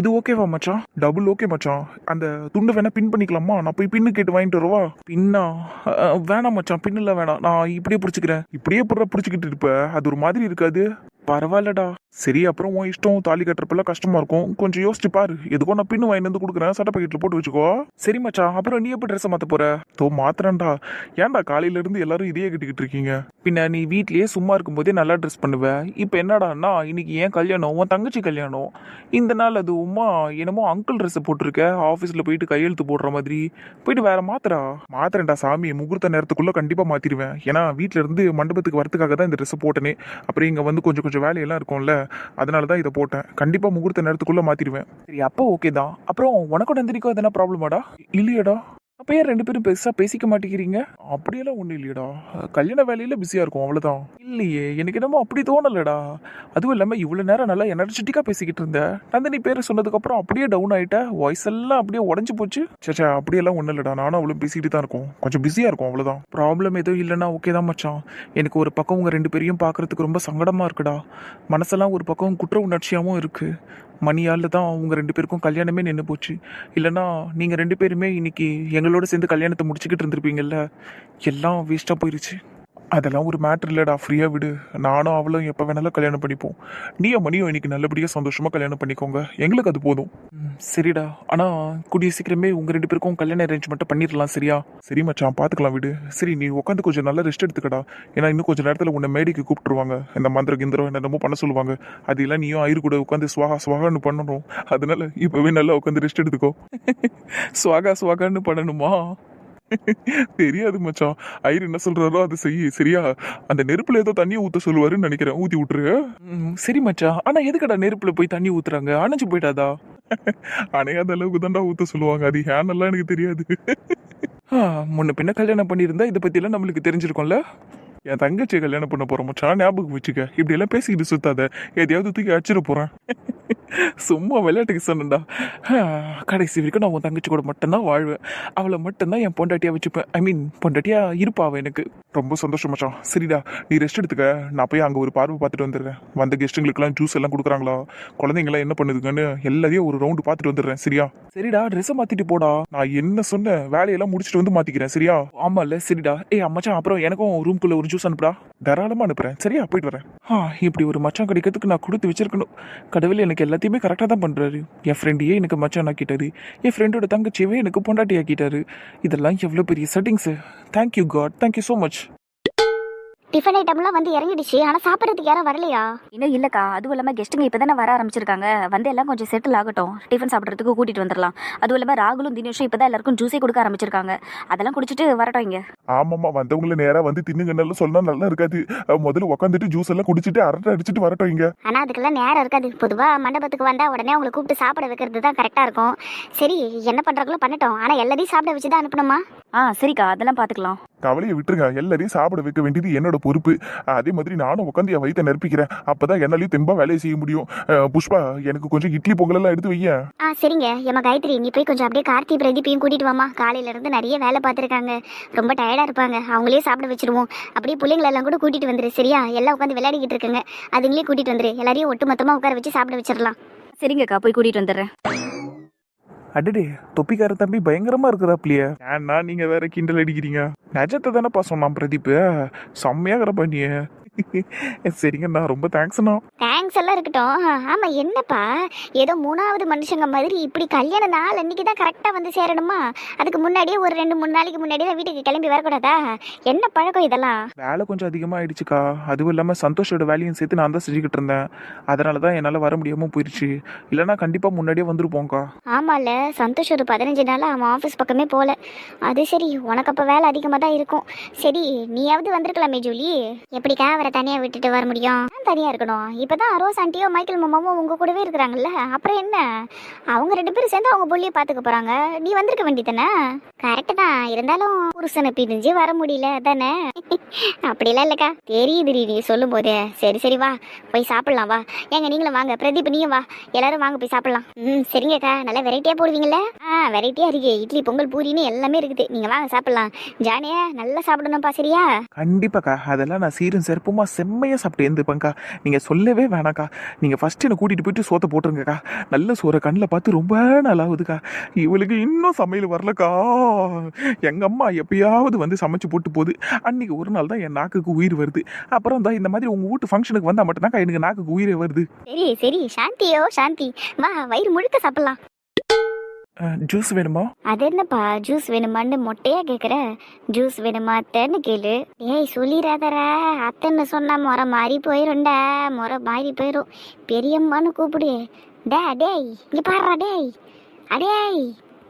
இது ஓகேவா மச்சான்? டபுள் ஓகே மச்சான். அந்த துண்டு வேணா பின் பண்ணிக்கலாமா? நான் போய் பின்னு கேட்டு வாங்கிட்டு வரவா? பின்னா வேணாம் மச்சான், பின்னுல வேணாம். நான் இப்படியே பிடிச்சிக்கிறேன். இப்படியே பிடிச்சிக்கிட்டு இருப்ப, அது ஒரு மாதிரி இருக்காது. பரவாயில்லடா. சரி, அப்புறம் உன் இஷ்டம். தாலி கட்டுறப்பெல்லாம் கஷ்டமா இருக்கும், கொஞ்சம் யோசிச்சு பாரு. எதுக்கோ நான் பின்னு வாங்கி வந்து கொடுக்குறேன், சட்டை பாக்கெட்ல போட்டு வச்சுக்கோ. சரி மச்சான், அப்புறம் நீ எப்போ ட்ரெஸ் மாத்த போற? தோ மாத்திரண்டா. ஏன்டா காலையில இருந்து எல்லாரும் இதையே கட்டிக்கிட்டு இருக்கீங்க? பின்ன நீ வீட்லயே சும்மா இருக்கும்போதே நல்லா ட்ரெஸ் பண்ணுவ. இப்போ என்னடான்னா இன்னைக்கு ஏன் கல்யாணம், உன் தங்கச்சி கல்யாணம். இந்த நாள் அது உமா என்னமோ அங்கிள் ட்ரெஸ் போட்டிருக்க, ஆஃபீஸ்ல போயிட்டு கையெழுத்து போடுற மாதிரி. போயிட்டு வேற மாத்திரண்டா சாமி. முகூர்த்த நேரத்துக்குள்ள கண்டிப்பா மாத்திடுவேன். ஏன்னா வீட்ல இருந்து மண்டபத்துக்கு வரதுக்காக தான் இந்த ட்ரெஸ் போட்டனே. அப்புறம் இங்க வந்து கொஞ்சம் கொஞ்சம் வேலையெல்லாம் இருக்கும்ல, அதனால தான் இதை போட்டேன். கண்டிப்பா முகூர்த்த நேரத்துக்குள்ள மாத்திடுவேன். சரி, அப்போ ஓகே தான். அப்புறம் உனக்கும் நந்தினிக்கும் எதனா ப்ராப்ளமாடா? இல்லையடா. அப்ப ஏன் ரெண்டு பேரும் பெருசா பேசிக்க மாட்டேங்கிறீங்க? அப்படியெல்லாம் ஒண்ணும் இல்லையடா, கல்யாண வேலையில பிஸியா இருக்கும், அவ்வளவுதான். இல்லையே, எனக்கு என்னமோ அப்படி தோணலடா. அதுவும் இல்லாம இவ்வளவு நேரம் நல்லா எனர்ஜெட்டிக்கா பேசிக்கிட்டு இருந்த, நந்தினி பேரு சொன்னதுக்கு அப்புறம் அப்படியே டவுன் ஆயிட்ட, வாய்ஸ் எல்லாம் அப்படியே உடஞ்சு போச்சு. சேச்சா, அப்படியெல்லாம் ஒண்ணும் இல்லடா, நானும் அவளும் பேசிக்கிட்டு தான் இருக்கோம், கொஞ்சம் பிஸியா இருக்கும், அவ்வளவுதான். ப்ராப்ளம் எதுவும் இல்லைன்னா ஓகே தான் மச்சான். எனக்கு ஒரு பக்கம் உங்க ரெண்டு பேரையும் பாக்குறதுக்கு ரொம்ப சங்கடமா இருக்குடா. மனசெல்லாம் ஒரு பக்கம் குற்ற உணர்ச்சியாவும் இருக்கு. மணியால தான் உங்க ரெண்டு பேருக்கும் கல்யாணமே நின்று போச்சு. இல்லைன்னா நீங்க ரெண்டு பேருமே இன்னைக்கு எங்களோட சேர்ந்து கல்யாணத்தை முடிச்சுக்கிட்டு இருந்திருப்பீங்கல்ல. எல்லாம் வேஸ்டா போயிருச்சு. அதெல்லாம் ஒரு மேட்ரு இல்லடா, ஃப்ரீயா விடு. நானும் அவளும் எப்போ வேணாலும் கல்யாணம் பண்ணிப்போம். நீயும் மணியும் இன்னைக்கு நல்லபடியா சந்தோஷமா கல்யாணம் பண்ணிக்கோங்க, எங்களுக்கு அது போதும். சரிடா. ஆனா கூடிய சீக்கிரமே உங்க ரெண்டு பேருக்கும் கல்யாண அரேஞ்ச்மெண்ட் பண்ணிடலாம், சரியா? சரி மச்சான், பாத்துக்கலாம், விடு. சரி, நீ உட்காந்து கொஞ்சம் நல்லா ரெஸ்ட் எடுத்துக்கடா. ஏன்னா இன்னும் கொஞ்சம் நேரத்துல உன்னை மேடைக்கு கூப்பிட்டுருவாங்க. இந்த மந்திர கிந்திரம் என்னென்னமோ பண்ண சொல்லுவாங்க. அதெல்லாம் நீயும் ஐயரு கூட உட்காந்து சுவாகா சுவாகான்னு பண்ணணும். அதனால இப்பவே நல்லா உட்காந்து ரெஸ்ட் எடுத்துக்கோ. சுவாகா சுவாகான்னு பண்ணணுமா? தெரியாது மச்சான். ஐயர் என்ன சொல்றாரோ அதை செய்யி, சரியா? அந்த நெருப்புல ஏதோ தண்ணியை ஊத்த சொல்லுவாருன்னு நினைக்கிறேன், ஊத்தி விட்டுரு. சரி மச்சான். ஆனா எதுக்கடா நெருப்புல போய் தண்ணி ஊத்துறாங்க? அணைஞ்சு போயிட்டாதா? அணையாத அளவுக்கு தான்டா ஊத்த சொல்லுவாங்க, அது ஏன்னெல்லாம் எனக்கு தெரியாது. முன்ன பின்ன கல்யாணம் பண்ணியிருந்தா இதை பத்தி எல்லாம் நம்மளுக்கு தெரிஞ்சிருக்கும்ல. என் தங்கச்சியை கல்யாணம் பண்ண போற மச்சான், ஞாபகம் வச்சுக்க. இப்படி எல்லாம் பேசிக்கிட்டு சுத்தாத, எதையாவது தூக்கி அடிச்சிட போறேன். சும்மா விளையாட்டுக்கு சொன்னேன்டா. கடைசி வரைக்கும் நான் உன் தங்கச்சி கூட மட்டும்தான் வாழ்வேன். அவளை மட்டும்தான் என் பொண்டாட்டியா வச்சுப்பேன். ஐ மீன் பொண்டாட்டியா இருப்பா அவ எனக்கு. ரொம்ப சந்தோஷம் மச்சான். சரிடா, நீ ரெஸ்ட் எடுத்துக்க. நான் போய் அங்கே ஒரு பார்வை பார்த்துட்டு வந்துடுறேன். வந்த கெஸ்ட்டுங்களுக்குலாம் ஜூஸ் எல்லாம் கொடுக்குறாங்களா, குழந்தைங்களாம் என்ன பண்ணுதுங்கன்னு எல்லாத்தையும் ஒரு ரவுண்டு பார்த்துட்டு வந்துடுறேன், சரியா? சரிடா, ட்ரெஸ்ஸை மாத்திட்டு போடா. நான் என்ன சொன்னேன், வேலையெல்லாம் முடிச்சுட்டு வந்து மாத்திக்கிறேன், சரியா? ஆமால, சரிடா. ஏய் மச்சான், அப்புறம் எனக்கும் ரூம்குள்ள ஒரு ஜூஸ் அனுப்புடா. தாராளமா அனுப்புறேன், சரியா? போயிட்டு வரேன். இப்படி ஒரு மச்சான் கிடைக்கிறதுக்கு நான் கொடுத்து வச்சிருக்கணும். கடவுள் எனக்கு எல்லாத்தையுமே கரெக்டாக தான் பண்றாரு. என் ஃப்ரெண்டையே எனக்கு மச்சான் ஆக்கிட்டாரு, என் ஃப்ரெண்டோட தங்கச்சியவே எனக்கு பொண்டாட்டி ஆக்கிட்டாரு. இதெல்லாம் எவ்வளோ பெரிய settings. Thank you God, thank you so much. Tiffin ஐட்டம்லாம் வந்து இறங்கிடுச்சு, ஆனால் சாப்பிட்றதுக்கு யாரும் வரலையா? இன்னும் இல்லைக்கா. அதுவும் இல்லாமல் கெஸ்ட்டுங்க இப்போ தானே வர ஆரம்பிச்சிருக்காங்க. வந்து எல்லாம் கொஞ்சம் செட்டில் ஆகட்டும், டிஃபன் சாப்பிட்றதுக்கு கூட்டிகிட்டு வந்துடலாம். அதுவும் இல்லாமல் ராகுலும் தினேஷும் இப்போ தான் எல்லாருக்கும் ஜூஸே கொடுக்க ஆரம்பிச்சிருக்காங்க. அதெல்லாம் குடிச்சிட்டு வரட்டும் இங்கே. ஆமாம்மா, வந்தவங்களை நேராக வந்து தின்னுங்கன்னு சொன்னா நல்லா இருக்காது. முதல்ல உட்காந்துட்டு ஜூஸ் எல்லாம் குடிச்சிட்டு அரட்டை அடிச்சுட்டு வரட்டும் இங்க. ஆனால் அதுக்கெல்லாம் நேரம் இருக்காது. பொதுவாக மண்டபத்துக்கு வந்தால் உடனே அவங்களை கூப்பிட்டு சாப்பிட வைக்கிறது தான் கரெக்டாக இருக்கும். சரி, என்ன பண்ணுறாங்களோ பண்ணட்டும், ஆனால் எல்லாரையும் சாப்பிட வச்சு தான் அனுப்பணுமா? சரிக்கா, அதெல்லாம் பார்த்துக்கலாம். கவலையை விட்டுருங்க, எல்லாரையும் சாப்பிட வைக்க வேண்டியது என்னோட பொறுப்பு. அதே மாதிரி நானும் உட்காந்து என் வயிற்றை நிரப்பிக்கிறேன். அப்பதான் என்னாலையும் தெம்பா வேலையை செய்ய முடியும். புஷ்பா, எனக்கு கொஞ்சம் இட்லி பொங்கல் எல்லாம் எடுத்து வைய. சரிங்க. ஏமா காயத்ரி, நீ போய் கொஞ்சம் அப்படியே கார்த்தி பிரதீப்பையும் கூட்டிட்டு வாமா. காலையில இருந்து நிறைய வேலை பார்த்துருக்காங்க, ரொம்ப டயர்டா இருப்பாங்க. அவங்களே சாப்பிட வச்சிருவோம். அப்படியே பிள்ளைங்களெல்லாம் கூட கூட்டிட்டு வந்துரு, சரியா? எல்லாம் உட்காந்து விளையாடிக்கிட்டு இருக்குங்க, அதுங்களே கூட்டிட்டு வந்துரு. எல்லாரையும் ஒட்டு மொத்தமா உட்கார வச்சு சாப்பிட வச்சிடலாம். சரிங்கக்கா, போய் கூட்டிட்டு வந்துடுறேன். அடடே, தொப்பிக்கார தம்பி பயங்கரமா இருக்கிறாப்லையே. ஏன்னா நீங்க வேற கிண்டல் அடிக்கிறீங்க. நிஜத்தை தானேப்பா சொன்னான் பிரதீப், செம்மையாகிற பண்ணிய. சரிங்கண்ணா, ரொம்ப தேங்க்ஸ்ண்ணா. தேங்க்ஸ் எல்லாம் இருக்கட்டும். ஆமா, என்னப்பா ஏதோ மூணாவது மனுஷங்க மாதிரி இப்படி கல்யாண நாள் அன்னைக்கு தான் கரெக்டா வந்து சேரணுமா? அதுக்கு முன்னாடியே ஒரு 2-3 நாளைக்கு முன்னாடியே தான் வீட்டுக்கு கிளம்பி வரக்கூடாதா? என்ன பழக்கம் இதெல்லாம்? வேலை கொஞ்சம் அதிகமா ஆயிடுச்சுக்கா. அதுவும் இல்லாம சந்தோஷோட வேலையும் சேர்த்து நான் தான் செஞ்சுக்கிட்டு இருந்தேன். அதனாலதான் என்னால வர முடியாம போயிருச்சு. இல்லைன்னா கண்டிப்பா முன்னாடியே வந்துருப்போம்க்கா. ஆமால, சந்தோஷ் ஒரு 15 நாளா அவன் ஆஃபீஸ் பக்கமே போல. அது சரி, உனக்கு அப்ப வேலை அதிகமா தான் இருக்கும். சரி, நீயாவது வந்திருக்கலாமே ஜூலி. எப்படிக்கா அவரை தனியா விட்டுட்டு வர முடியும்? தனியா இருக்கணும். இப்பதான் ரோஸ் ஆண்டியோ மைக்கேல் மாமாவும் உங்க கூடவே இருக்கிறாங்கல்ல, அப்புறம் என்ன? அவங்க 2 பேரும் சேர்ந்து அவங்க புள்ளியை பாத்துக்க போறாங்க. நீ வந்திருக்க வேண்டியதானே? கரெக்டு தான், இருந்தாலும் புருஷனை பிரிஞ்சு வர முடியல தானே. அப்படிலாம் இல்லைக்கா, தெரியுது நீ சொல்லும் போதே. சரி சரி வா போய் சாப்பிடலாம் வா. ஏங்க நீங்களும் வாங்க, பிரதீப் நீயும் வா, எல்லாரும் வாங்க போய் சாப்பிடலாம். சரிங்கக்கா, நல்லா வெரைட்டியாக போடுவீங்களே. வெரைட்டியாக இருக்கு, இட்லி பொங்கல் பூரின்னு எல்லாமே இருக்குது. நீங்கள் வாங்க சாப்பிடலாம். ஜானியா நல்லா சாப்பிடணும்ப்பா, சரியா? கண்டிப்பாக்கா, அதெல்லாம் நான் சீரும் சிறப்புமா செம்மையாக சாப்பிட்டு இருந்துப்பேங்க்கா. நீங்கள் சொல்லவே வேணாக்கா. நீங்கள் ஃபஸ்ட்டு என்னை கூட்டிகிட்டு போயிட்டு சோத்தை போட்டுருங்கக்கா. நல்ல சோறை கண்ணில் பார்த்து ரொம்ப நாள் ஆகுதுக்கா. இவளுக்கு இன்னும் சமையல் வரலக்கா. எங்கள் அம்மா எப்பயாவது வந்து சமைச்சு போட்டு போகுது. அன்னைக்கு ஒரு நாள் தான் என் நாக்குக்கு உயிர் வருது. அப்புறம் தான் இந்த மாதிரி உங்கள் வீட்டு ஃபங்க்ஷனுக்கு வந்தால் மட்டும்தான்க்கா எனக்கு நாக்குக்கு உயிரே வருது. சரி சரி சாந்தியோ சாந்தி, வா வயிறு முழுக்க சாப்பிடலாம். ஜூஸ் வேணுமா? அது என்னப்பா ஜூஸ் வேணுமான்னு மொட்டையா கேக்குற? ஜூஸ் வேணுமா அத்தைன்னு கேளு. ஏய் சொல்லிடாதரா, அத்தைன்னு சொன்னா முறை மாறி போயிரும்டா, முறை மாறி போயிரும். பெரியம்மான்னு கூப்பிடு. டேய் இங்க பாடுறா டேய். அடேய்,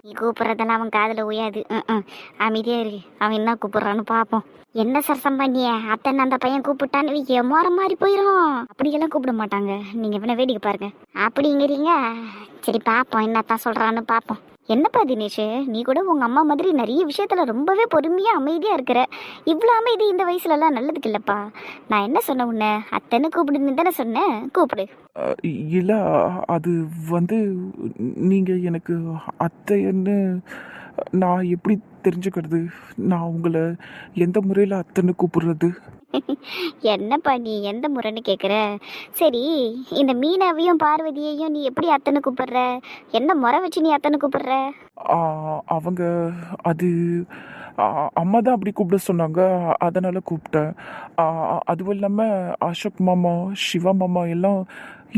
நீ கூப்பிட்றதெல்லாம் அவன் காதில் உயாது. அமைதியா இருக்கு, அவன் என்ன கூப்பிட்றான்னு பார்ப்போம். என்ன சரசம் பண்ணிய அத்தனை அந்த பையன் கூப்பிட்டான்னு வைக்க முறை மாறி போயிடும். அப்படியெல்லாம் கூப்பிட மாட்டாங்க, நீங்க வேணா வேடிக்கை பாருங்க. அப்படிங்கிறீங்க, சரி பார்ப்போம் என்னத்தான் சொல்றான்னு பார்ப்போம். என்னப்பா தினேஷ், நீ கூட உங்க அம்மா மாதிரி நிறைய விஷயத்துல ரொம்பவே பொறுமையா அமைதியா இருக்கிற. இவ்வளோ அமைதி இந்த வயசுல எல்லாம் நல்லதுக்கு இல்லப்பா. நான் என்ன சொன்ன உன்ன, அத்தனை கூப்பிடுன்னு தானே சொன்னேன், கூப்பிடு. இல்லை, அது வந்து நீங்கள் எனக்கு அத்தைன்னு நான் எப்படி தெரிஞ்சுக்கிறது? நான் உங்களை எந்த முறையில் அத்தைன்னு கூப்பிடுறது? என்னப்பா நீ எந்த முறைன்னு கேட்குற? சரி, இந்த மீனாவையும் பார்வதியையும் நீ எப்படி அத்தனை கூப்பிடுற? என்ன முறை வச்சு நீ அத்தனை கூப்பிடுற? அவங்க அது அம்மா தான் அப்படி கூப்பிட சொன்னாங்க, அதனால் கூப்பிட்டேன். அதுவும் இல்லாமல் அசோக் மாமா, சிவா மாமா எல்லாம்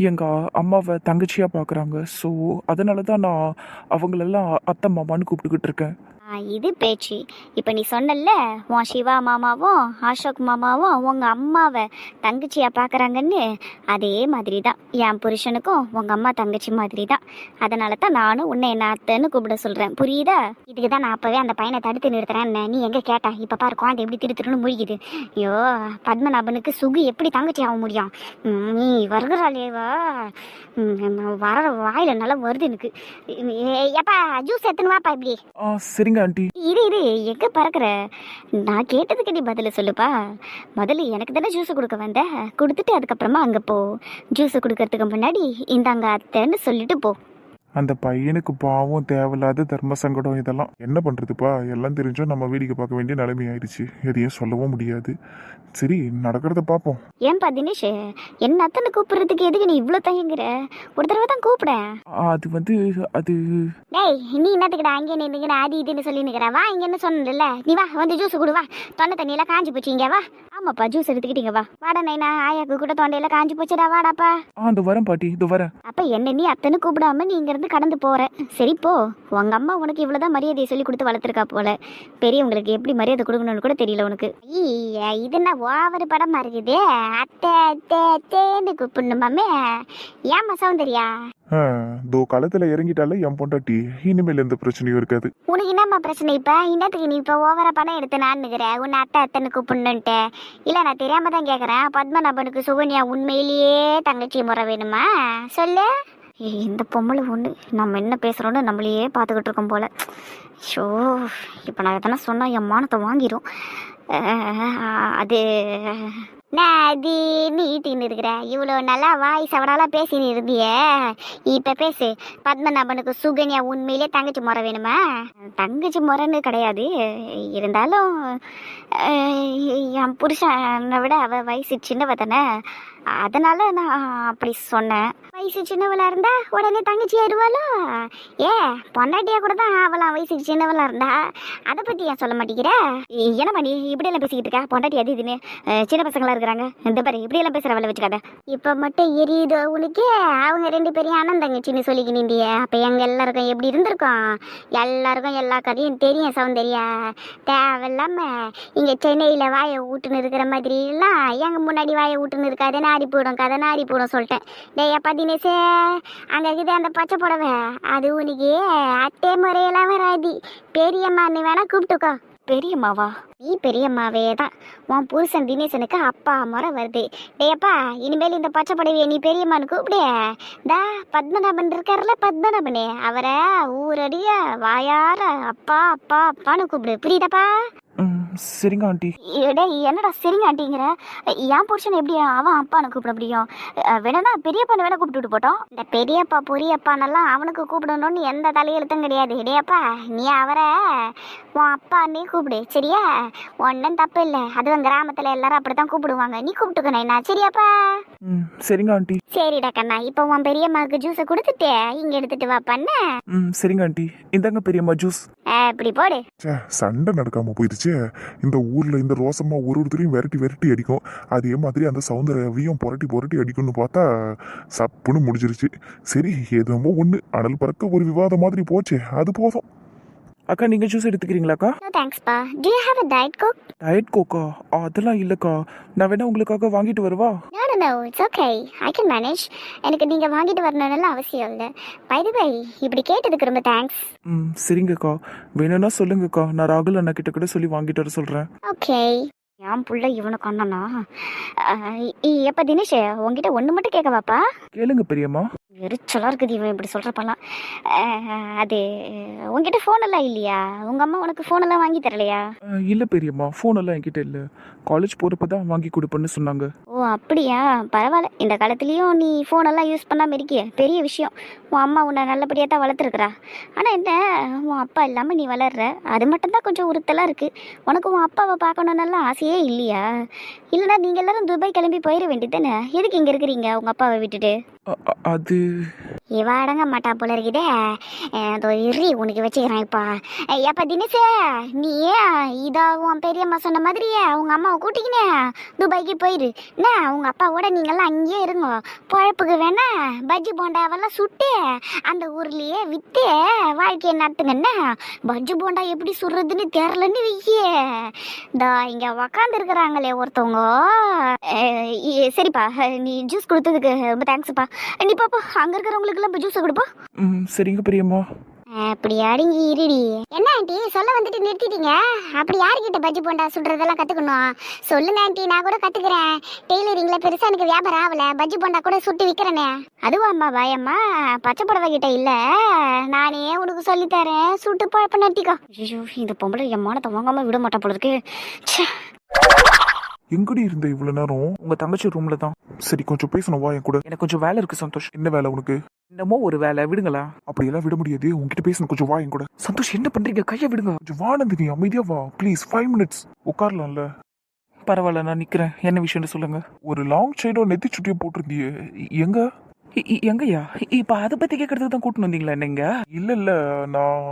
எங்கள் அம்மாவை தங்கச்சியாக பார்க்குறாங்க. ஸோ அதனால தான் நான் அவங்களெல்லாம் அத்தை மாமான்னு கூப்பிட்டுக்கிட்டு இருக்கேன். இது பேச்சு. இப்போ நீ சொன்னல உன் சிவா மாமாவும் அசோக் மாமாவும் உங்கள் அம்மாவை தங்கச்சியாக பார்க்குறாங்கன்னு, அதே மாதிரி தான் என் புருஷனுக்கும் உங்கள் அம்மா தங்கச்சி மாதிரி தான். அதனால தான் நானும் உன்னை என்ன அத்தைன்னு கூப்பிட சொல்கிறேன், புரியுதா? இதுக்கு தான் நான் அப்போவே அந்த பையனை தடுத்து நிறுத்துறேன். நீ எங்கே கேட்டா? இப்போ பாரு குழந்தை எப்படி திருத்துருன்னு முழிக்குது. ஐயோ, பத்மநாபனுக்கு சுகு எப்படி தங்கச்சி ஆக முடியும்? நீ வருகிறாளேவா, வர வாயில் நல்லா வருது எனக்கு. ஏப்பா ஜூஸ் எடுத்துன்னு வாப்பா இப்படி. சரிங்க ஆண்டி. இரு எங்க பறக்குற? நான் கேட்டதுக்கு நீ பதில சொல்லுப்பா. முதல்ல எனக்கு தானே ஜூஸ் கொடுக்க வந்த, கொடுத்துட்டு அதுக்கப்புறமா அங்க போ. ஜூஸ் கொடுக்கறதுக்கு முன்னாடி இந்தாங்க அத்தைன்னு சொல்லிட்டு போ. அந்த பையனுக்கு பாவம், தேவையில்லாத தர்ம சங்கடம். இதெல்லாம் என்ன பண்ணுறதுப்பா? எல்லாம் தெரிஞ்சோ நம்ம வேடிக்கை பார்க்க வேண்டிய நிலைமை ஆயிடுச்சு. எதையும் சொல்லவும் முடியாது. சரி, நடக்கிறத பார்ப்போம். ஏன்பா தினேஷ், என்ன அத்தனை கூப்பிடுறதுக்கு எதுக்கு நீ இவ்வளோ தயங்குற? ஒரு தடவை தான் கூப்பிட. அது வந்து அது டேய், நீ என்னத்துக்குடா அங்கே நின்றுக்கிற அது இதுன்னு சொல்லி நிற்கிற? வா இங்க என்ன சொன்னல, நீ வா வந்து ஜூஸ் கொடு. வா, தொண்டை தண்ணியெல்லாம் காஞ்சி போச்சு, இங்க வா. ஆமாப்பா ஜூஸ் எடுத்துக்கிட்டீங்க, வா. வாடா நைனா, ஆயாக்கு கூட தொண்டையெல்லாம் காஞ்சி போச்சுடா, வாடாப்பா. இந்த வரேன் பாட்டி, இது வரேன். அப்ப என்ன நீ அத்தனை கூப்பிடாம நீ இங்க இருந்து கடந்து போற? சரி போ, உங்க அம்மா உனக்கு இவ்வளவுதான் மரியாதையை சொல்லி கொடுத்து வளர்த்துருக்கா போல. பெரியவங்களுக்கு எப்படி மரியாதை கொடுக்கணும்னு கூட தெரியல உனக்கு. இது என்ன ஓவர் படமா இருக்குதே, அத்தை அத்தை அத்தேன்னு கூப்பிடணுமாமே. ஏமா சௌந்தர்யா? தோ காலத்துல இறங்கிட்டால என் பொண்டாட்டி, இனிமேல் எந்த பிரச்சனையும் இருக்காது. உனக்கு என்னம்மா பிரச்சனை இப்ப? இன்னத்துக்கு நீ இப்ப ஓவரா பணம் எடுத்து நான்னுக்கிற உன்னை அத்தை அத்தைன்னு கூப்பிடணுன்ட்டு? இல்ல நான் தெரியாம தான் கேக்குறேன். பத்மநாபனுக்கு சுகன்யா உண்மையிலேயே தங்கச்சி முறை வேணுமா சொல்லு. இந்த பொம்பளை ஒண்ணு நம்ம என்ன பேசுறோன்னு நம்மளையே பார்த்துக்கிட்டு இருக்கோம் போல. ஷோ, இப்போ நான் எதனா சொன்னா என் மானத்தை வாங்கிடும். அது அது நீட்டின்னு இருக்கிற இவ்வளோ நல்லா வாய் சவடாலாம் பேசின்னு இருந்திய, இப்போ பேசு. பத்மநாபனுக்கு சுகன்யா உண்மையிலே தங்கச்சி முறை வேணுமா? தங்கச்சி முறைன்னு கிடையாது, இருந்தாலும் என் புருஷனை விட அவள் வயசு சின்னவ தானே, அதனால நான் அப்படி சொன்னேன். வயசு சின்னவளா இருந்தா உடனே தங்கச்சி ஆயிடுவாளோ? பொண்டாட்டியா கூட தான் அவளாம் வயசுக்கு சின்னவளா இருந்தா, அதை பத்தி ஏன் சொல்ல மாட்டேங்கிற? என்ன பண்ணி இப்படி எல்லாம் பேசிக்கிட்டு இருக்கா? பொண்டாட்டி அது இதுன்னு சின்ன பசங்களா இருக்கிறாங்க. இந்த பாரு இப்படி எல்லாம் பேசுற வேலை வச்சுக்காத. இப்ப மட்டும் எரியுதோ உனக்கு? அவங்க ரெண்டு பேரும் அண்ணன் தங்கச்சின்னு சொல்லிக்க நின்றிய, அப்ப எங்க எல்லாருக்கும் எப்படி இருந்திருக்கும்? எல்லாருக்கும் எல்லா கதையும் தெரியும் சௌந்தர்யா. தேவையில்லாம இங்க சென்னையில வாயை ஊட்டுன்னு இருக்கிற மாதிரி எல்லாம் எங்க முன்னாடி வாயை ஊட்டுன்னு இருக்காது. நாரி போடும் கதை, நாரி போடும் சொல்லிட்டேன். டேய்ப்பா தினேஷே, அங்கே இருக்குது அந்த பச்சை புடவை, அது உனக்கு அட்டை முறையெல்லாம் வராது. பெரியம்மா நீ வேணா கூப்பிட்டுக்கோ. பெரியம்மாவா? நீ பெரியம்மாவே தான். உன் புருஷன் தினேசனுக்கு அப்பா முறை வருது. டேப்பா, இனிமேல் இந்த பச்சை படவையை நீ பெரியம்மான்னு கூப்பிடு. தா பத்மநாபன் இருக்காருல்ல, பத்மநாபனே, அவரை ஊரடிய வாயார அப்பா அப்பா அப்பான்னு கூப்பிடு. புரியுதாப்பா? சரிங்க ஆண்டி. டேய் என்னடா சரிங்க ஆண்டிங்கிற? என் புருஷன் எப்படி அவன் அப்பான்னு கூப்பிட முடியும்? வேணா பெரியப்பான்னு வேணா கூப்பிட்டு போட்டோம். இந்த பெரியப்பா பொரியப்பானெல்லாம் அவனுக்கு கூப்பிடணும்னு எந்த தலையெழுத்தும் கிடையாது. டேப்பா, நீ அவரை உன் அப்பான்னே கூப்பிடு, சரியா? ஒன்றும் தப்பு இல்லை. அதுவும் கிராமத்தில் எல்லாரும் அப்படித்தான் கூப்பிடுவாங்க. நீ கூப்பிட்டுக்கணும் என்ன, சரியாப்பா? சரிங்க ஆண்டி. சரிடா கண்ணா, இப்போ உன் பெரியம்மாவுக்கு ஜூஸை கொடுத்துட்டு இங்கே எடுத்துட்டு வா பண்ண. சரிங்க ஆண்டி. இந்தாங்க பெரியம்மா ஜூஸ். இப்படி போடு. சண்டை நடக்காம போயிடுச்சு. இந்த ஊர்ல இந்த ரோசம்மா ஒருத்தரையும் விரட்டி விரட்டி அடிக்கும். அதே மாதிரி அந்த சௌந்தர்யாவையும் புரட்டி புரட்டி அடிக்கும்னு பார்த்தா சப்புன்னு முடிஞ்சிருச்சு. சரி, ஏதோ ஒண்ணு அனல் பறக்க ஒரு விவாதம் மாதிரி போச்சு, அது போதும். அக்கா நீங்க ஜூஸ் எடுத்துக்கிறீங்களாக்கா? நோ தேங்க்ஸ்ப்பா. Do you have a diet coke? Diet கோக்கா? அதெல்லாம் இல்லக்கா. நான் வேணா உங்களுக்காக வாங்கிட்டு வரவா? No, it's okay. I can manage. எனக்கு நீங்கள் வாங்கிட்டு வரணும்னு அவசியம் இல்லை. பை தி வே, இப்படி கேட்டதுக்கு ரொம்ப தேங்க்ஸ். சரிங்கக்கா. வேணும்னா சொல்லுங்கக்கா, நான் ராகுல் அண்ணா கிட்ட கூட சொல்லி வாங்கிட்டு வர சொல்றேன். ஓகே. என் புள்ள இவனுக்கு அண்ணனா? எப்போ தினேஷ், உங்ககிட்ட ஒன்று மட்டும் கேட்கவாப்பா? கேளுங்க பெரியம்மா. எரிச்சலாக இருக்குது இவன் இப்படி சொல்கிறப்பெல்லாம். அது உங்ககிட்ட ஃபோனெல்லாம் இல்லையா? உங்கள் அம்மா உனக்கு ஃபோனெல்லாம் வாங்கி தரலையா? இல்ல பெரியம்மா, ஃபோன் எல்லாம் என்கிட்ட இல்ல. காலேஜ் போறப்ப தான் வாங்கி கொடுப்பேன்னு சொன்னாங்க. ஓ அப்படியா? பரவாயில்ல. இந்த காலத்துலேயும் நீ ஃபோனெல்லாம் யூஸ் பண்ணாமல் இருக்கிய, பெரிய விஷயம். உன் அம்மா உன்னை நல்லபடியாக தான் வளர்த்துருக்குறா. ஆனால் என்ன, உன் அப்பா இல்லாமல் நீ வளர்ற, அது மட்டும்தான் கொஞ்சம் உறுத்தலாக இருக்குது. உனக்கு உன் அப்பாவை பார்க்கணுன்னெல்லாம் ஆசையே இல்லையா? இல்லைனா நீங்கள் எல்லாரும் துபாய் கிளம்பி போயிட வேண்டியதானே? எதுக்கு இங்கே இருக்கிறீங்க உங்கள் அப்பாவை விட்டுட்டு? அது இவ அடங்க மாட்டா போல இருக்குதே. அதோ இறி உனக்கு வச்சுக்கிறேன் இப்போ. எப்போ தினேஷ், நீ இதோ உன் பெரியம்மா சொன்ன மாதிரியே உங்க அம்மாவை கூட்டிக்கினே துபாய்க்கு போயிரு. என்ன, உங்க அப்பாவோட நீங்கள்லாம் அங்கேயே இருங்க. பழப்புக்கு வேணா பஜ்ஜி போண்டாவெல்லாம் சுட்டு அந்த ஊர்லயே விற்று வாழ்க்கையை நடத்துங்கண்ணா. பஜ்ஜி போண்டா எப்படி சுடுறதுன்னு தெரிலன்னு வைக்கியே. இதோ இங்கே உக்காந்து இருக்கிறாங்களே ஒருத்தவங்க. சரிப்பா, நீ ஜூஸ் கொடுத்ததுக்கு ரொம்ப தேங்க்ஸ்ப்பா. நீ பாப்பா, அங்கே இருக்கிறவங்களுக்குலாம் இப்போ ஜூஸை கொடுப்பா. சரிங்க பெரியம்மா. அப்படி அடங்கி இருடி. என்ன ஆண்டி சொல்ல வந்துட்டு நிறுத்திட்டீங்க? அப்படி யாருக்கிட்ட பஜ்ஜி போண்டா சுடுறதெல்லாம் கற்றுக்கணும் சொல்லுங்க ஆண்டி, நான் கூட கற்றுக்குறேன். டெய்லரிங்கில் பெருசாக எனக்கு வியாபாரம் ஆகலை, பஜ்ஜி போண்டா கூட சுட்டு விற்கிறேனே. அதுவும் அம்மா பயம்மா, பச்சை புடவை கிட்ட இல்லை, நானே உனக்கு சொல்லித்தரேன், சுட்டு பழப்ப நட்டிக்கோ. ஐயோ, இந்த பொம்பளை என் மானத்தை வாங்காமல் விட மாட்டா போல இருக்கு. எங்கடி இருந்த இவ்வளவு நேரம்? உங்க தங்கச்சி ரூம்ல தான். சரி, கொஞ்சம் பேசணும் வா என் கூட. எனக்கு கொஞ்சம் வேலை இருக்கு சந்தோஷ். என்ன வேலை உனக்கு? என்னமோ ஒரு வேலை, விடுங்களா? அப்படியெல்லாம் விட முடியாது, உங்ககிட்ட பேசணும், கொஞ்சம் வா என் கூட. சந்தோஷ் என்ன பண்றீங்க? கையை விடுங்க. கொஞ்சம் வா நந்தினி, அமைதியா வா ப்ளீஸ். 5 minutes உட்காரலாம்ல? பரவாயில்ல, நான் நிக்கிறேன். என்ன விஷயம்னு சொல்லுங்க. ஒரு லாங் சைடோ நெத்தி சுட்டியோ போட்டிருந்தியே, எங்க? எங்கய்யா? இப்ப அதை பத்தி கேட்கறதுக்கு தான் கூட்டிட்டு வந்தீங்களா என்னங்க? இல்ல, நான்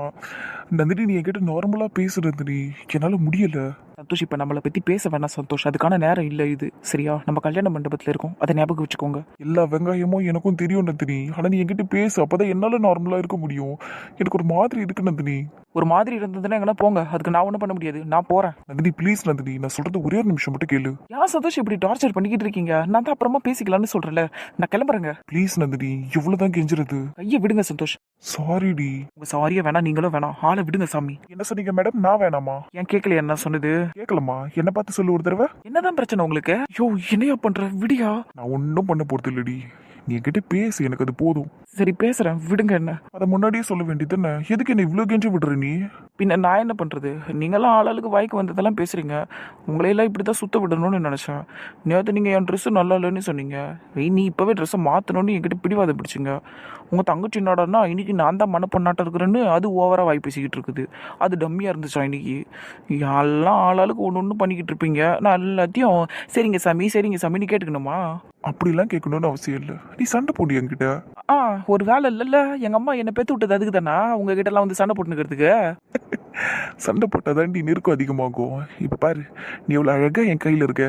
நந்தினி, நீ என்கிட்ட நார்மலா பேசுறது, நீ என்னால முடியல. சந்தோஷ், இப்ப நம்மளை பத்தி பேச வேணாம் சந்தோஷ், அதுக்கான நேரம் இல்ல இது, சரியா? நம்ம கல்யாண மண்டபத்துல இருக்கோம், அதை ஞாபகம் வச்சுக்கோங்க. எல்லா வெங்காயமும் எனக்கும் தெரியும் நந்தினி, ஆனா நீ என்கிட்ட பேசு, அப்பதான் என்னால நார்மலா இருக்க முடியும். எனக்கு ஒரு மாதிரி இருக்கு நந்தினி. ஒரு மாதிரி இருந்ததுன்னா எங்கன்னா போங்க, அதுக்கு நான் ஒன்றும் பண்ண முடியாது, நான் போறேன். நந்தினி ப்ளீஸ் நந்தினி, நான் சொல்றது ஒரே ஒரு நிமிஷம் மட்டும் கேளு. ஏன் சந்தோஷ் இப்படி டார்ச்சர் பண்ணிக்கிட்டு இருக்கீங்க? நான் தான் அப்புறமா பேசிக்கலாம்னு சொல்றேன்ல, நான் கிளம்புறேங்க. ப்ளீஸ் நந்தினி, இவ்வளவுதான் கெஞ்சுறது. கையை விடுங்க சந்தோஷ். சாரிடி. உங்க சாரியா வேணா, நீங்களும் வேணாம், ஆளை விடுங்க சாமி. என்ன சொன்னீங்க மேடம்? நான் வேணாமா? ஏன் கேட்கலையா என்ன சொன்னது? கேட்கலமா? என்ன பார்த்து சொல்லு ஒரு தடவை. என்னதான் பிரச்சனை உங்களுக்கு? ஐயோ, என்னையா பண்ற? விடியா. நான் ஒன்னும் பண்ண போறது இல்லடி, நீ என்கிட்ட பேசு, எனக்கு அது போதும். சரி பேசுறேன், விடுங்க. என்ன அதை முன்னாடியே சொல்ல வேண்டியது என்ன? எதுக்கு என்ன இவ்வளவு கெஞ்சி விடுற நீ? பின்ன நான் என்ன பண்றது? நீங்களாம் ஆளாளுக்கு வாய்க்கு வந்ததெல்லாம் பேசுறீங்க. உங்களையெல்லாம் இப்படிதான் சுத்த விடணும்னு நினைச்சேன். நேற்று நீங்க என் ட்ரெஸ் நல்லா இல்லைன்னு சொன்னீங்க. நீ இப்பவே ட்ரெஸ்ஸை மாத்தணும்னு என்கிட்ட பிடிவாதம் பிடிச்சிங்க. உங்க தங்கச்சி என்னடான்னா இன்னைக்கு நான் தான் மனப்பொண்ணாட்டம் இருக்கிறேன்னு அது ஓவரா வாய் பேசிக்கிட்டு இருக்குது. அது டம்மியா இருந்துச்சா இன்னைக்கு? எல்லாம் ஆளாளுக்கு ஒன்று பண்ணிக்கிட்டு இருப்பீங்க, நான் எல்லாத்தையும் சரிங்க சாமி சரிங்க சாமின்னு கேட்டுக்கணுமா? அப்படிலாம் கேட்கணும்னு அவசியம் இல்லை. நீ சண்டை போடு என்கிட்ட. ஒரு வேலை இல்லைல்ல, எங்க அம்மா என்னை பெத்து விட்டது அதுக்கு தானா உங்ககிட்ட எல்லாம் வந்து சண்டை போட்டுக்கிறதுக்கு? சண்டை போட்டாதான் நீ நெருக்கம் அதிகமாகும். இப்ப பாரு, நீ எவ்வளவு அழகா என் கையில இருக்க.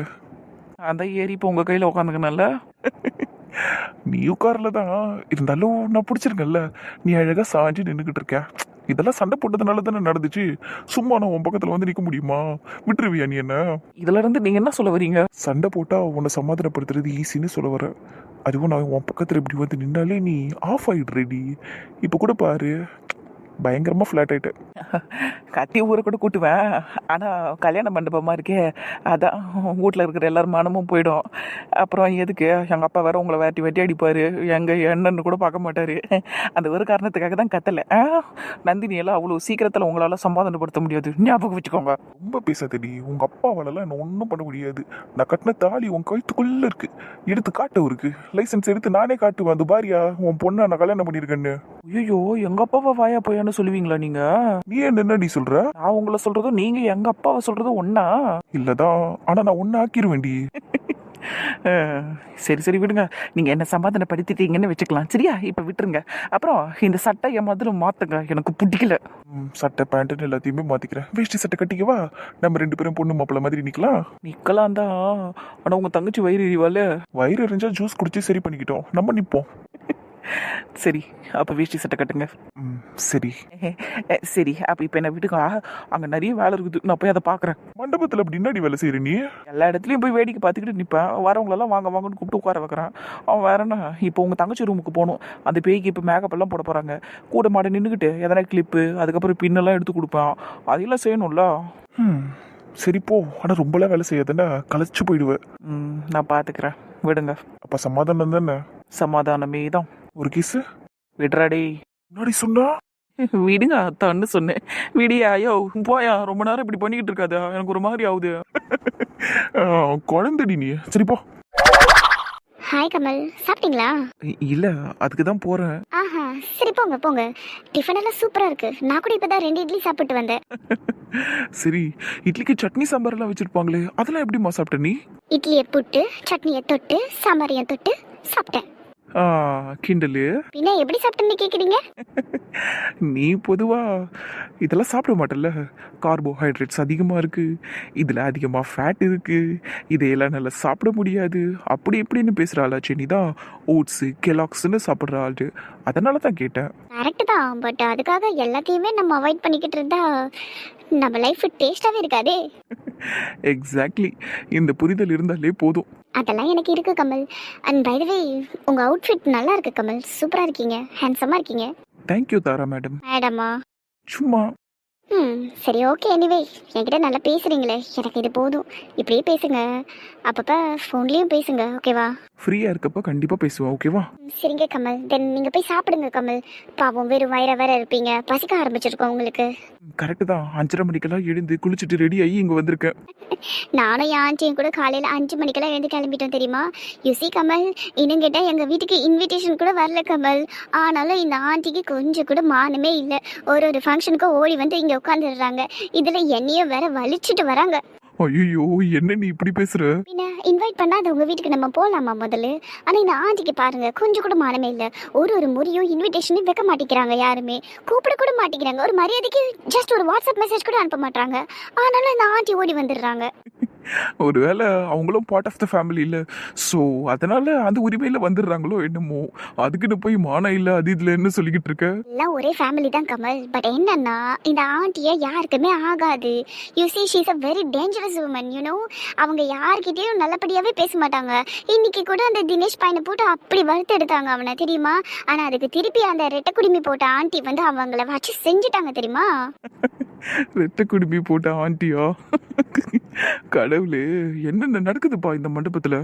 அதான் ஏறி இப்போ உங்க கையில உட்காந்துக்கனால நீ உட்காரலதான் இருந்தாலும் நான் பிடிச்சிருக்கேன்ல, நீ அழகா சாஞ்சு நின்றுகிட்டு இருக்க. இதெல்லாம் சண்டை போட்டதுனால தானே நடந்துச்சு. சும்மா நான் உன் பக்கத்துல வந்து நிக்க முடியுமா? விட்டுருவியா நீ என்ன? இதுல இருந்து நீங்க என்ன சொல்ல வரீங்க? சண்டை போட்டா உன்னை சமாதானப்படுத்துறது ஈஸின்னு சொல்ல வர. அதுவும் நான் உன் பக்கத்துல இப்படி வந்து நின்னாலே நீ ஆஃப் ஆயிடுறேடி. இப்ப கூட பாரு, பயங்கரமாக ஃப்ளாட் ஆயிட்டேன். கத்தி ஊரை கூட கூட்டுவேன், ஆனால் கல்யாண மண்டபமாக இருக்கே, அதான் வீட்டில் இருக்கிற எல்லாரும் மனமும் போயிடும். அப்புறம் எதுக்கு எங்கள் அப்பா வேற உங்களை வெட்டி வெட்டி அடிப்பார், எங்கள் என்னன்னு கூட பார்க்க மாட்டார். அந்த ஒரு காரணத்துக்காக தான் கத்தலை. நந்தினி எல்லாம் அவ்வளோ சீக்கிரத்தில் உங்களால் சமாதானப்படுத்த முடியாது, ஞாபகம் வச்சுக்கோங்க. ரொம்ப பேசாதடி, உங்கள் அப்பாவாலலாம் என்ன ஒன்றும் பண்ண முடியாது. நான் கட்டின தாலி உன் கழுத்துக்குள்ளே இருக்கு, எடுத்து காட்டு இருக்கு, லைசன்ஸ் எடுத்து நானே காட்டுவேன். அது பாரியா உன் பொண்ணை நான் கல்யாணம் பண்ணியிருக்கேன்னு. ஐயோ, எங்க அப்பாவை வாயா போயான்னு சொல்லுவீங்களா நீங்க? நீ என்னடி சொல்ற? நான் உங்களை சொல்றதும் நீங்க எங்க அப்பாவை சொல்றதும் ஒன்னா இல்லதான், ஆனா நான் ஒன்னு ஆக்கிருவேண்டி. சரி சரி விடுங்க, நீங்க என்ன சமாதானப்படுத்திட்டீங்கன்னு வச்சுக்கலாம், சரியா? இப்ப விட்டுருங்க. அப்புறம் இந்த சட்டை என் மாதிரி மாத்துங்க, எனக்கு பிடிக்கல. சட்டை பேண்ட் எல்லாத்தையுமே மாத்திக்கிறேன், வேஷ்டி சட்டை கட்டிக்கவா? நம்ம 2 பேரும் பொண்ணு மாப்பிள்ள மாதிரி நிக்கலாம் தான். ஆனா உங்க தங்கச்சி வயிறு எரிவால, வயிறு எரிஞ்சா ஜூஸ் குடிச்சு சரி பண்ணிக்கிட்டோம், நம்ம நிப்போம். சரி, அப்போ வேஷ்டி சட்டை கட்டுங்க. சரி சரி, அப்போ இப்போ என்ன வீட்டுக்கா, அங்கே நிறைய வேலை இருக்குது, நான் போய் அதை பார்க்குறேன். மண்டபத்தில் அப்படி என்னடி வேலை செய்கிற நீ? எல்லா இடத்துலையும் போய் வேடிக்கை பார்த்துக்கிட்டு நிற்பேன், வரவங்களெல்லாம் வாங்க வாங்கன்னு கூப்பிட்டு உட்கார வைக்கிறேன். அவன் வேற என்ன, இப்போ உங்கள் தங்கச்சி ரூமுக்கு போகணும், அந்த பேய்க்கு இப்போ மேக்கப் எல்லாம் போட போகிறாங்க, கூட மாட நின்றுக்கிட்டு எதனா கிளிப்பு அதுக்கப்புறம் பின்னெல்லாம் எடுத்து கொடுப்பேன், அதெல்லாம் செய்யணும்ல. சரி போ, ஆனால் ரொம்பலாம் வேலை செய்யாதுன்னா களைச்சு போயிடுவேன். நான் பார்த்துக்கிறேன், விடுங்க. அப்போ சமாதானம் தானே? சமாதானமே தான். ஒரு கிஸ் விடுறாடே. முன்னாடி சொன்னா விடுங்க அத்தான்னு சொன்னேன். விடியா, ஐயோ போயா, ரொம்ப நேரம் இப்படி பண்ணிக்கிட்டு இருக்காதா, எனக்கு ஒரு மாதிரி ஆகுது. குழந்தடி நீ, சரி போ. ஹாய் கமல், சாப்பிட்டீங்களா? இல்ல, அதுக்கு தான் போறேன். ஆஹா, சரி போங்க போங்க, டிஃபன் எல்லாம் சூப்பரா இருக்கு. நான் கூட இப்பதான் 2 இட்லி சாப்பிட்டு வந்தேன். சரி, இட்லிக்கு சட்னி சாம்பார் எல்லாம் வச்சிருப்பாங்களே, அதெல்லாம் எப்படிமா சாப்பிட்ட நீ? இட்லியை புட்டு, சட்னியை தொட்டு, சாம்பாரையும் தொட்டு சாப்பிட்டேன். கிண்டலு. பின்ன எப்படி சாப்பிட்டேன்னு கேக்குறீங்க? நீ பொதுவா இதெல்லாம் சாப்பிட மாட்டல்ல, கார்போஹைட்ரேட்ஸ் அதிகமாக இருக்கு, இதில் அதிகமாக ஃபேட் இருக்கு, இதையெல்லாம் நல்லா சாப்பிட முடியாது, அப்படி இப்படின்னு பேசுகிற ஆளாச்சு நீ தான். ஓட்ஸு கெலாக்ஸ்ன்னு சாப்பிட்ற ஆள், அதனால தான் கேட்டேன். கரெக்ட் தான், பட் அதுக்காக எல்லாத்தையுமே நம்ம அவாய்ட் பண்ணிக்கிட்டு இருந்தா நம்ம லைஃப் டேஸ்டாவே இருக்காதே. எக்ஸாக்ட்லி, இந்த புரிதல் இருந்தாலே போதும். அதெல்லாம் எனக்கு இருக்கு கமல். அண்ட் பை தி வே, உங்க அவுட்ஃபிட் நல்லா இருக்கு கமல், சூப்பரா இருக்கீங்க, ஹேண்ட்ஸமா இருக்கீங்க. தேங்க்யூ தாரா மேடம். மேடமா? சும்மா. சரி ஓகே, எனிவே என்கிட்ட நல்லா பேசுறீங்களே, எனக்கு இது போதும். இப்படியே பேசுங்க, அப்பப்போ ஃபோன்லேயும் பேசுங்க, ஓகேவா? ஃப்ரீயாக இருக்கப்போ கண்டிப்பாக பேசுவோம், ஓகேவா? சரிங்க கமல், தென் நீங்கள் போய் சாப்பிடுங்க கமல். பாவம் வெறும் வேற இருப்பீங்க, பசிக்க ஆரம்பிச்சிருக்கோம் உங்களுக்கு. கரெக்டு தான், 5:30 மணிக்கெல்லாம் எழுந்து குளிச்சுட்டு ரெடி ஆகி இங்கே வந்திருக்கேன். நானும் என் ஆண்டியும் கூட காலையில் 5 மணிக்கெல்லாம் எழுந்து கிளம்பிட்டோம் தெரியுமா? யூசி கமல், இன்னும் கேட்டால் எங்கள் வீட்டுக்கு இன்விடேஷன் கூட வரல கமல். ஆனாலும் இந்த ஆண்டிக்கு கொஞ்சம் கூட மானமே இல்லை, ஒரு ஃபங்க்ஷனுக்கும் ஓடி வந்து இங்கே உட்காந்துடுறாங்க. இதில் என்னையும் வேற வலிச்சுட்டு வராங்க. ஐயோ, என்ன நீ இப்படி பேசுற? பின்ன இன்வைட் பண்ணாத உங்க வீட்டுக்கு நம்ம போகலாமா முதல்ல? ஆனால் இந்த ஆண்டிக்கு பாருங்க, கொஞ்சம் கூட மானமே இல்லை. ஒரு முறையும் இன்விடேஷனே வைக்க மாட்டேங்கிறாங்க, யாருமே கூப்பிட கூட மாட்டேங்கிறாங்க. ஒரு மரியாதைக்கு ஜஸ்ட் ஒரு வாட்ஸ்அப் மெசேஜ் கூட அனுப்ப மாட்டாங்க. ஆனாலும் இந்த ஆண்டி ஓடி வந்துடுறாங்க. ஒருவேளை அவங்களும் பார்ட் ஆஃப் த ஃபேமிலி இல்லை, ஸோ அதனால அந்த உரிமையில் வந்துடுறாங்களோ என்னமோ. அதுக்குன்னு போய் மானம் இல்லை அது இதில் என்ன சொல்லிக்கிட்டு இருக்க? எல்லாம் ஒரே ஃபேமிலி தான் கமல். பட் என்னன்னா, இந்த ஆண்டியை யாருக்குமே ஆகாது. You see she is a very dangerous woman, you know. அவங்க யார்கிட்டயும் நல்லபடியாகவே பேச மாட்டாங்க. இன்னைக்கு கூட அந்த தினேஷ் பையனை போட்டு அப்படி வறுத்து எடுத்தாங்க அவனை, தெரியுமா? ஆனால் அதுக்கு திருப்பி அந்த ரெட்டை குடுமி போட்ட ஆண்டி வந்து அவங்கள வச்சு செஞ்சுட்டாங்க, தெரியுமா? ரெட்டை குடுமி போட்ட ஆண்டியா? கடவுளே, என்னென்ன நடக்குதுப்பா இந்த மண்டபத்துல?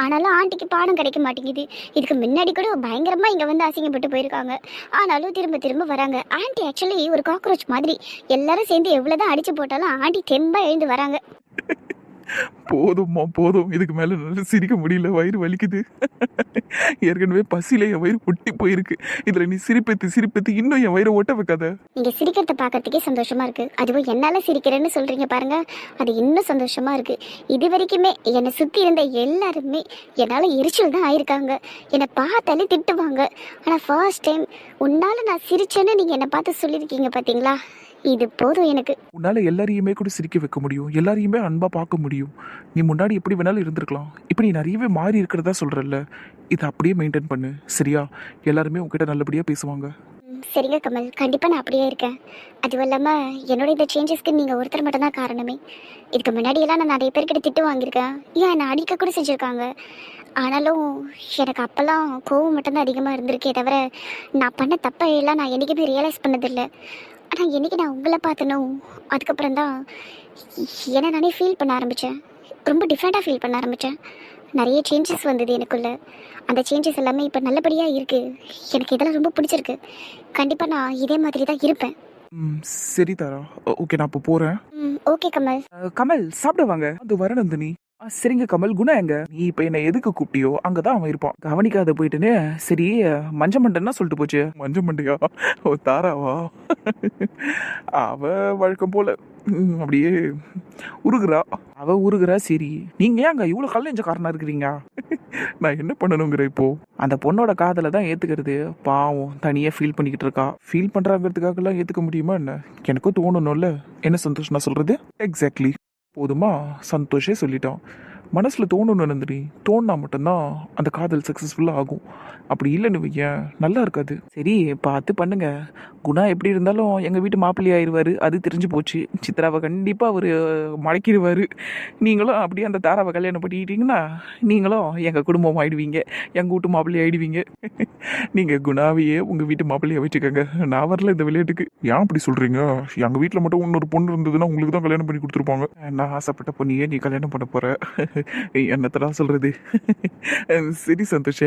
ஆனாலும் ஆண்டிக்கு பாடம் கிடைக்க மாட்டேங்குது. இதுக்கு முன்னாடி கூட பயங்கரமா இங்க வந்து அசிங்கப்பட்டு போயிருக்காங்க. ஆனாலும் திரும்ப திரும்ப வராங்க. ஆண்டி ஆக்சுவலி ஒரு காக்ரோச் மாதிரி. எல்லாரும் சேர்ந்து எவ்வளவுதான் அடிச்சு போட்டாலும் ஆண்டி தெம்பா எழுந்து வராங்க. போதும்மா போதும், இதுக்கு மேல நல்லா சிரிக்க முடியல, வயிறு வலிக்குது. ஏற்கனவே பசியில என் வயிறு ஒட்டி போயிருக்கு, இதுல நீ சிரிப்பேத்து இன்னும் என் வயிறை ஒட்ட வைக்காத. நீங்க சிரிக்கிறத பாக்கிறதுக்கே சந்தோஷமா இருக்கு, அதுவும் என்னால சிரிக்கிறேன்னு சொல்றீங்க பாருங்க, அது இன்னும் சந்தோஷமா இருக்கு. இது வரைக்குமே என்னை சுத்தி இருந்த எல்லாருமே என்னால எரிச்சல் தான் ஆயிருக்காங்க, என்னை பார்த்தாலே திட்டுவாங்க. ஆனா ஃபர்ஸ்ட் டைம் உன்னால நான் சிரிச்சேன்னு நீங்க என்னை பார்த்து சொல்லியிருக்கீங்க பாத்தீங்களா, இது போதும் எனக்கு. உன்னால எல்லாரையுமே கூட சிரிக்க வைக்க முடியும், எல்லாரையுமே அன்பா பார்க்க முடியும். நீ முன்னாடி எப்படி வேணாலும் இருந்திருக்கலாம், இப்போ நீ நிறையவே மாறி இருக்கிறதா சொல்றல்ல, இதை அப்படியே மெயின்டைன் பண்ணு, சரியா? எல்லாருமே உங்ககிட்ட நல்லபடியா பேசுவாங்க. சரிங்க கமல், கண்டிப்பா நான் அப்படியே இருக்கேன். அதுவும் இல்லாம என்னோட இந்த சேஞ்சஸ்க்கு நீங்க ஒருத்தர் மட்டும் தான் காரணமே. இதுக்கு முன்னாடி எல்லாம் நான் நிறைய பேர்கிட்ட திட்டு வாங்கியிருக்கேன், ஏன் என்னை அடிக்க கூட செஞ்சிருக்காங்க. ஆனாலும் எனக்கு அப்போல்லாம் கோவம் மட்டும்தான் அதிகமாக இருந்திருக்கே தவிர நான் பண்ண தப்பை எல்லாம் நான் என்றைக்குமே ரியலைஸ் பண்ணதில்லை. ஆனால் என்றைக்கு நான் உங்களை பார்த்தனோ அதுக்கப்புறம் தான் என்னை நானே ஃபீல் பண்ண ஆரம்பித்தேன். ரொம்ப டிஃப்ரெண்ட்டாக ஃபீல் பண்ண ஆரம்பித்தேன். நிறைய சேஞ்சஸ் வந்தது எனக்குள்ள. அந்த சேஞ்சஸ் எல்லாமே இப்போ நல்லபடியாக இருக்குது. எனக்கு இதெல்லாம் ரொம்ப பிடிச்சிருக்கு. கண்டிப்பாக நான் இதே மாதிரி தான் இருப்பேன். சரி தாரா. ஓகே, நான் இப்போ போறேன். ஓகே கமல். கமல் சாப்பிட வாங்க. அது வர நந்தினி. சரிங்க கமல், குணா எங்க? நீ இப்ப என்ன எதுக்கு கூப்பிட்டியோ அங்கதான் அவன் இருப்பான். கவனிக்காத போயிட்டுன்னு. சரி, மஞ்ச மண்டைன்னா சொல்லிட்டு போச்சு. மஞ்ச மண்டையா? ஓ தாராவா? அவ வழக்கம் போல அப்படியே உருகுறா. அவ உருகுறா. சரி, நீங்க ஏன் அங்க இவ்வளவு கல்லெஞ்சக்காரனா இருக்கிறீங்க? நான் என்ன பண்ணணுங்கிற இப்போ? அந்த பொண்ணோட காதலை தான் ஏத்துக்கிறது. பாவம், தனியா ஃபீல் பண்ணிக்கிட்டு இருக்கா. ஃபீல் பண்றாங்கிறதுக்காக எல்லாம் ஏத்துக்க முடியுமா என்ன? எனக்கும் தோணணும்ல. என்ன சந்தோஷ் நான் சொல்றது? எக்ஸாக்ட்லி. போதுமா? சந்தோஷே சொல்லிட்டான். மனசில் தோணணும் நந்தினி. தோணுனா மட்டும்தான் அந்த காதல் சக்ஸஸ்ஃபுல்லாக ஆகும். அப்படி இல்லைன்னு வையேன், நல்லா இருக்காது. சரி, பார்த்து பண்ணுங்க. குணா எப்படி இருந்தாலும் எங்கள் வீட்டு மாப்பிள்ளை ஆயிடுவார். அது தெரிஞ்சு போச்சு. சித்ராவை கண்டிப்பாக அவர் மடக்கிடுவார். நீங்களும் அப்படியே அந்த தாராவை கல்யாணம் பண்ணிக்கிட்டீங்கன்னா நீங்களும் எங்கள் குடும்பம் ஆயிடுவீங்க. எங்கள் வீட்டு மாப்பிள்ளை ஆயிடுவீங்க. நீங்கள் குணாவையே உங்கள் வீட்டு மாப்பிள்ளையை வச்சுக்கோங்க. நான் வரல இந்த விளையாட்டுக்கு. ஏன் அப்படி சொல்கிறீங்க? எங்கள் வீட்டில் மட்டும் இன்னொரு பொண்ணு இருந்ததுன்னா உங்களுக்கு தான் கல்யாணம் பண்ணி கொடுத்துருப்பாங்க. நான் ஆசைப்பட்ட பொண்ணையே நீ கல்யாணம் பண்ண போகிற. என்னத்தடா சொல்றது? சரி சந்தோஷ,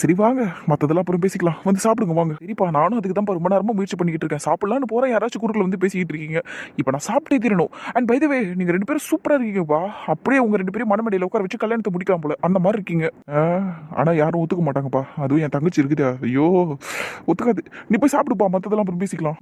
சரி வாங்க, மத்ததெல்லாம் அப்புறம் பேசிக்கலாம். வந்து சாப்பிடுங்க வாங்க. சரிப்பா, நானும் அதுக்கு தான் ரொம்ப நேரமா முயற்சி பண்ணிக்கிட்டு இருக்கேன். சாப்பிடலான்னு போறேன், யாராச்சும் குறுக்கில் வந்து பேசிக்கிட்டு இருக்கீங்க. இப்போ நான் சாப்பிட்டே தீரணும். அண்ட் பை த வே, நீங்க 2 பேரும் சூப்பரா இருக்கீங்கப்பா. அப்படியே உங்க 2 பேரும் மனமேடையில உட்கார வச்சு கல்யாணத்தை முடிக்கலாம் போல, அந்த மாதிரி இருக்கீங்க. ஆனா யாரும் ஒத்துக்க மாட்டாங்கப்பா. அதுவும் என் தங்கச்சி இருக்குது. ஐயோ, ஒத்துக்காது. நீ போய் சாப்பிடுப்பா, மத்ததெல்லாம் அப்புறம் பேசிக்கலாம்.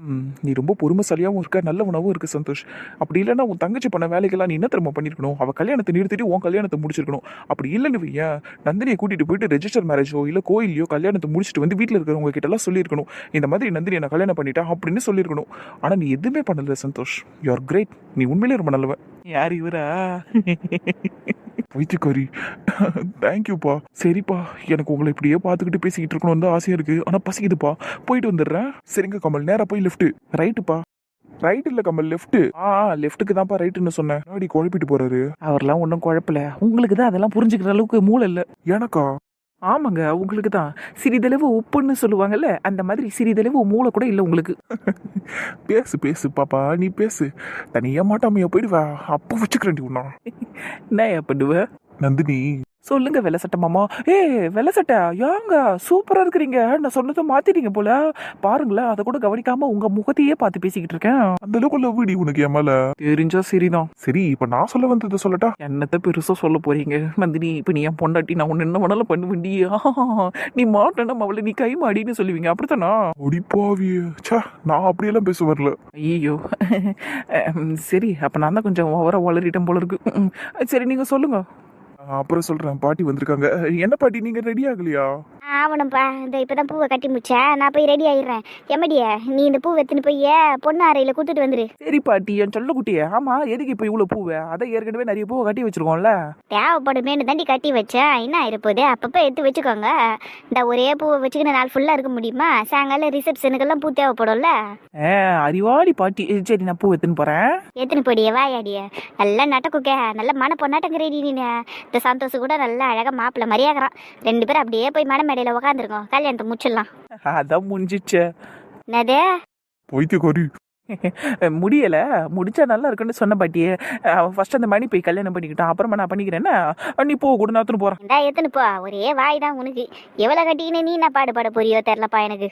நீ ரொம்ப பொறுமைசாலியாவும் இருக்க, நல்ல உணவும் இருக்கு சந்தோஷ். அப்படி இல்லைன்னா உன் தங்கச்சி பண்ண வேலைக்கெல்லாம் நீ என்ன திரும்ப பண்ணிருக்கணும்? அவ கல்யாணத்தை நிறுத்திட்டு உன் கல்யாணத்தை முடிச்சிருக்கணும். அப்படி இல்லைன்னு வையன், நந்தினியை கூட்டிட்டு போயிட்டு ரெஜிஸ்டர் மேரேஜோ இல்ல கோயிலையோ கல்யாணத்தை முடிச்சுட்டு வந்து வீட்டில் இருக்கிறவங்க கிட்ட எல்லாம் சொல்லியிருக்கணும், இந்த மாதிரி நந்தினி என்ன கல்யாணம் பண்ணிட்டா அப்படின்னு சொல்லியிருக்கணும். ஆனா நீ எதுவுமே பண்ணல சந்தோஷ். You are great. நீ உண்மையிலே ரொம்ப நல்லவன். யார் இவரா? வைத்தியக்காரி, தேங்க்யூப்பா. சரிப்பா, எனக்கு உங்களை இப்படியே பார்த்துக்கிட்டு பேசிக்கிட்டு இருக்கணும் தான் ஆசையா இருக்கு. ஆனா பசிக்குதுப்பா, போயிட்டு வந்துடுறேன். சரிங்க கமல், நேரா போய் லெஃப்ட். ரைட்டுப்பா. ரைட் இல்ல கமல், லெஃப்ட். லெஃப்ட்டுக்கு தான்ப்பா ரைட்டுன்னு சொன்னேன். முன்னாடி குழப்பிட்டு போறாரு. அவர்லாம் ஒன்றும் குழப்பல. உங்களுக்கு தான் அதெல்லாம் புரிஞ்சுக்கிற அளவுக்கு மூளை இல்ல. எனக்கா? ஆமாங்க, உங்களுக்கு தான். சிறிதளவு உப்புன்னு சொல்லுவாங்கல்ல, அந்த மாதிரி சிறிதளவு மூளை கூட இல்லை உங்களுக்கு. பேசு பேசு பாப்பா, நீ பேசு. தனியா மாட்டாமையா போயிடுவா. அப்போ வச்சுக்கிறேன் உன்னா. என்ன பண்ணுவ நந்தினி? சொல்லுங்க வெள்ளை சட்டை மாமா. வெள்ளை சட்டை யாங்க சூப்பரா இருக்கிறீங்க. நான் சொன்னதை மாத்திட்டீங்க போல. பாருங்களேன், அதை கூட கவனிக்காம உங்க முகத்தையே பார்த்து பேசிக்கிட்டு இருக்கேன். அந்த அளவுக்கு லவ்டி உனக்கு என் மேல. தெரிஞ்சா சரிதான். சரி, இப்ப நான் சொல்ல வந்ததை சொல்லட்டா? என்னத்த பெருசா சொல்ல போறீங்க நந்தினி? இப்ப நீ என் பொண்டாட்டி, நான் ஒன்னு என்ன வேணாலும் பண்ணுவேண்டி. நீ மாட்டேன்னா அவளை நீ கை மாடின்னு சொல்லுவீங்க, அப்படித்தானா? ஒடிப்பாவிய, நான் அப்படியெல்லாம் பேச வரல. ஐயோ, சரி, அப்ப நான் தான் கொஞ்சம் ஓவரா வளரிட்டேன் போல இருக்கு. சரி, நீங்க சொல்லுங்க. அப்புறம் சொல்றேன். பாட்டி வந்திருக்காங்க. என்ன பாட்டி, நீங்க ரெடி ஆகலையா? ஆவணும்ப்பா, இந்த இப்பதான் பூவை கட்டி முடிச்சேன். நான் போய் ரெடி ஆயிடுறேன். எம்மடிய, நீ இந்த பூ எடுத்துன்னு போய் பொண்ணு அறையில கூட்டிட்டு வந்துரு. சரி பாட்டி, என் சொல்ல குட்டியே. ஆமா, எதுக்கு இப்ப இவ்வளவு பூவை? அதை ஏற்கனவே நிறைய பூவை கட்டி வச்சிருக்கோம்ல. தேவைப்படுமேனு தாண்டி கட்டி வச்சேன். என்ன ஆயிருப்போதே, அப்பப்போ எடுத்து வச்சுக்கோங்க. இந்த ஒரே பூவை வச்சுக்கின்னு நாள் ஃபுல்லா இருக்க முடியுமா? சாயங்காலம் ரிசப்ஷனுக்கெல்லாம் பூ தேவைப்படும்ல. அறிவாளி பாட்டி. சரி, நான் பூ எடுத்துன்னு போறேன். எடுத்துன்னு போடிய வாயாடிய. நல்லா நட்டக்குக்கே, நல்ல மன பொண்ணாட்டங்க ரெடி. நீ இந்த சந்தோஷம் கூட நல்லா அழகா மாப்பிள்ள மாதிரியாகிறான். 2 பேரும் அப்படியே போய் மனமேடையில உக்காந்துருக்கோம். கல்யாணத்தை முடிச்சிடலாம். அதான் முடிஞ்சிச்சு. என்னது போய்த்து கோரி முடியல, முடிச்சா நல்லா இருக்குன்னு சொன்ன பாட்டியே. ஃபர்ஸ்ட் அந்த மணி போய் கல்யாணம் பண்ணிக்கிட்டான், அப்புறமா நான் பண்ணிக்கிறேன்னா நீ போ கூட நாத்துன்னு போறேன். எத்தனை போ, ஒரே வாய் தான் உனக்கு. எவ்வளவு கட்டிக்கின்னு நீ என்ன பாடுபாட போறியோ தெரியலப்பா எனக்கு.